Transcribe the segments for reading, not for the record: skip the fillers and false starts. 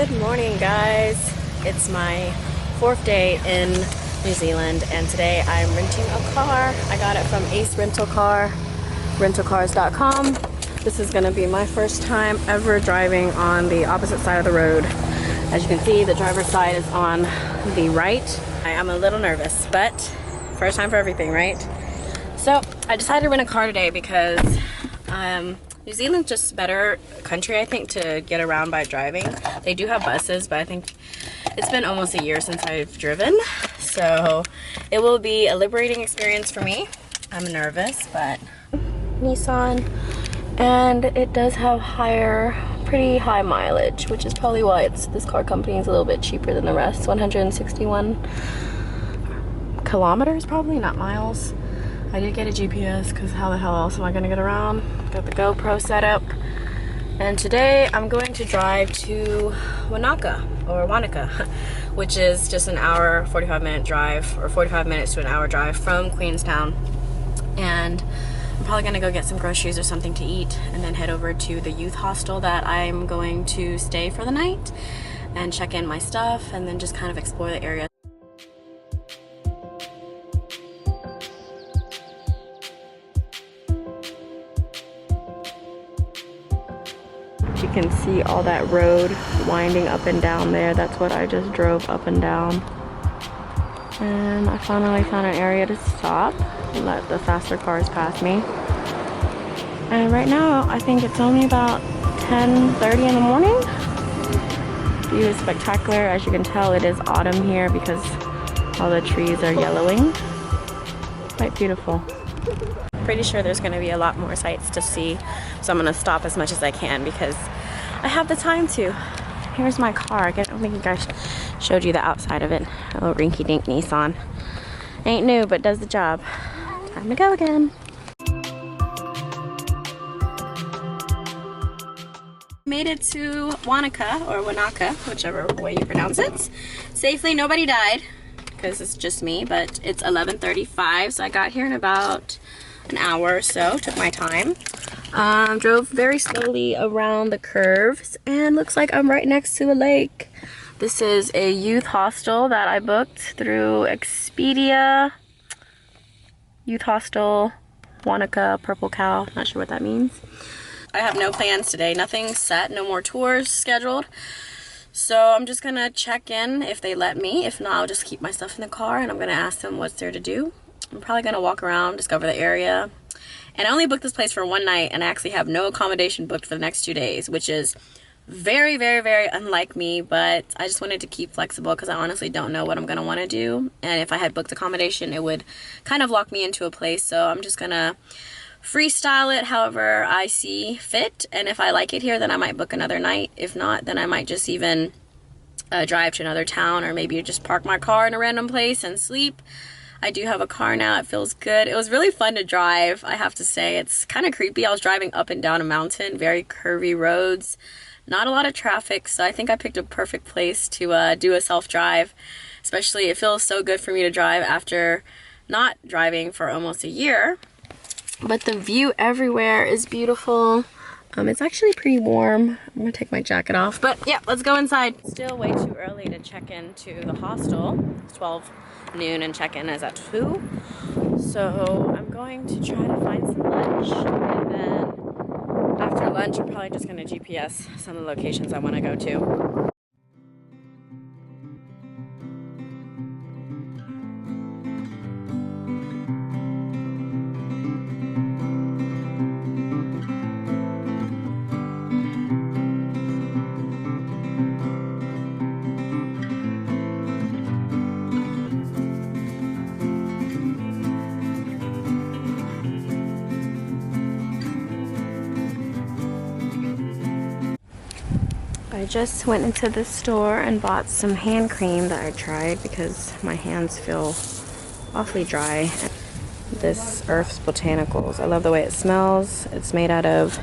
Good morning, guys. It's my fourth day in New Zealand, and today I'm renting a car. I got it from Ace rentalcars.com. This is gonna be my first time ever driving on the opposite side of the road. As you can see, the driver's side is on the right. I am a little nervous, but first time for everything, right? So I decided to rent a car today because New Zealand's just a better country, I think, to get around by driving. They do have buses, but I think it's been almost a year since I've driven. So it will be a liberating experience for me. I'm nervous, but Nissan. And it does have pretty high mileage, which is probably why this car company is a little bit cheaper than the rest. 161 kilometers, probably, not miles. I did get a GPS because how the hell else am I gonna get around? Got the GoPro set up. And today I'm going to drive to Wanaka, which is just an hour, 45-minute drive, or 45 minutes to an hour drive from Queenstown. And I'm probably gonna go get some groceries or something to eat and then head over to the youth hostel that I'm going to stay for the night and check in my stuff and then just kind of explore the area. You can see all that road winding up and down there. That's what I just drove up and down. And I finally found an area to stop and let the faster cars pass me. And right now, I think it's only about 10:30 in the morning. View is spectacular. As you can tell, it is autumn here because all the trees are yellowing. Quite beautiful. Pretty sure there's going to be a lot more sights to see, so I'm going to stop as much as I can because I have the time to. Here's my car. I don't think you guys showed you the outside of it. A little rinky-dink Nissan. Ain't new, but does the job. Time to go again. Made it to Wanaka, or Wanaka, whichever way you pronounce it. Safely, nobody died because it's just me, but it's 11:35, so I got here in about an hour or so. Took my time. Drove very slowly around the curves, and looks like I'm right next to a lake. This is a youth hostel that I booked through Expedia. Youth hostel, Wanaka, Purple Cow. Not sure what that means. I have no plans today. Nothing set. No more tours scheduled. So I'm just gonna check in if they let me. If not, I'll just keep my stuff in the car and I'm gonna ask them what's there to do. I'm probably gonna walk around, discover the area. And I only booked this place for one night and I actually have no accommodation booked for the next 2 days, which is very, very, very unlike me, but I just wanted to keep flexible because I honestly don't know what I'm gonna wanna do. And if I had booked accommodation, it would kind of lock me into a place. So I'm just gonna freestyle it however I see fit. And if I like it here, then I might book another night. If not, then I might just even drive to another town, or maybe just park my car in a random place and sleep. I do have a car now. It feels good. It was really fun to drive, I have to say. It's kind of creepy. I was driving up and down a mountain, very curvy roads, not a lot of traffic, so I think I picked a perfect place to do a self-drive. Especially, it feels so good for me to drive after not driving for almost a year. But the view everywhere is beautiful. It's actually pretty warm. I'm gonna take my jacket off, but yeah, let's go inside. Still way too early to check into the hostel. It's 12 noon and check-in is at 2. So I'm going to try to find some lunch, and then after lunch I'm probably just gonna GPS some of the locations I wanna go to. I just went into the store and bought some hand cream that I tried because my hands feel awfully dry. This Earth's Botanicals. I love the way it smells. It's made out of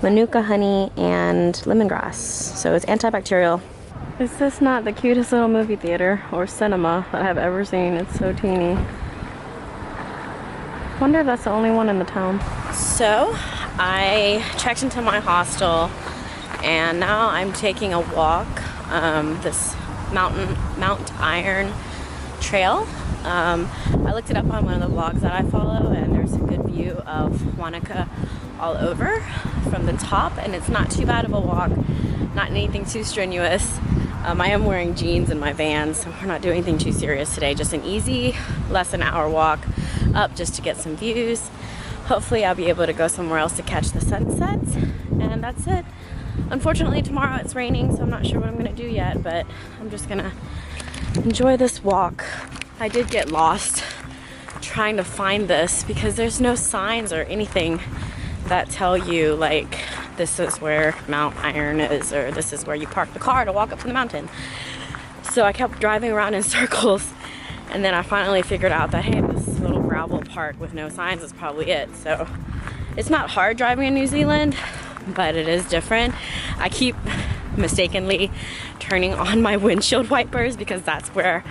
Manuka honey and lemongrass. So it's antibacterial. Is this not the cutest little movie theater or cinema that I've ever seen? It's so teeny. Wonder if that's the only one in the town. So I checked into my hostel and now I'm taking a walk this Mount Iron trail. I looked it up on one of the vlogs that I follow, and there's a good view of Wanaka all over from the top, and it's not too bad of a walk, not anything too strenuous. I am wearing jeans and my Vans, so we're not doing anything too serious today, just an easy less than an hour walk up just to get some views. Hopefully I'll be able to go somewhere else to catch the sunset, and that's it. Unfortunately tomorrow it's raining, so I'm not sure what I'm gonna do yet, but I'm just gonna enjoy this walk. I did get lost trying to find this because there's no signs or anything that tell you like this is where Mount Iron is, or this is where you park the car to walk up to the mountain. So I kept driving around in circles, and then I finally figured out that, hey, this little gravel park with no signs is probably it. So it's not hard driving in New Zealand, but it is different. I keep mistakenly turning on my windshield wipers because that's where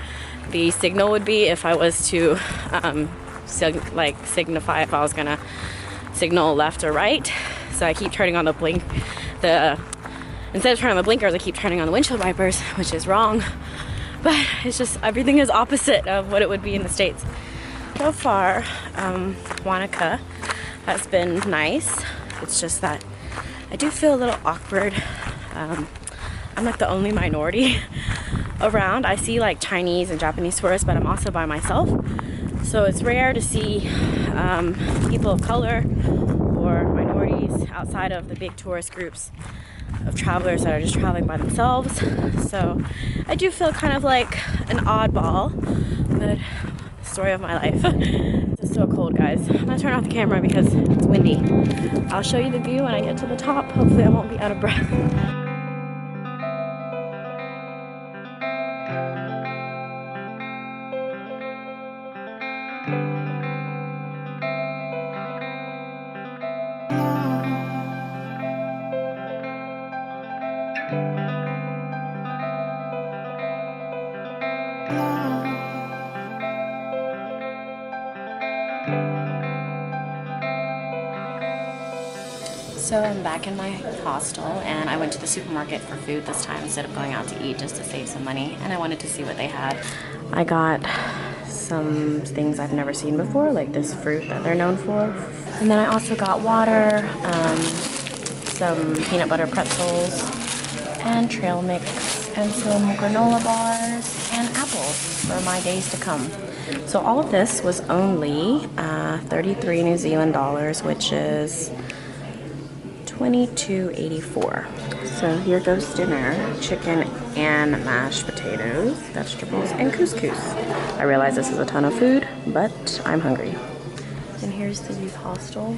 the signal would be if I was to signify if I was gonna signal left or right. So I keep turning on the instead of turning on the blinkers, I keep turning on the windshield wipers, which is wrong. But it's just, everything is opposite of what it would be in the States. So far, Wanaka has been nice. It's just that I do feel a little awkward. I'm like the only minority around. I see like Chinese and Japanese tourists, but I'm also by myself. So it's rare to see people of color or minorities outside of the big tourist groups of travelers that are just traveling by themselves. So I do feel kind of like an oddball, but story of my life. It's still cold, guys. I'm gonna turn off the camera because it's windy. I'll show you the view when I get to the top. Hopefully I won't be out of breath. So I'm back in my hostel, and I went to the supermarket for food this time instead of going out to eat, just to save some money, and I wanted to see what they had. I got some things I've never seen before, like this fruit that they're known for, and then I also got water, some peanut butter pretzels, and trail mix, and some granola bars, and apples for my days to come. So all of this was only 33 New Zealand dollars, which is $22.84. So here goes dinner: chicken and mashed potatoes, vegetables, and couscous. I realize this is a ton of food, but I'm hungry. And here's the youth hostel.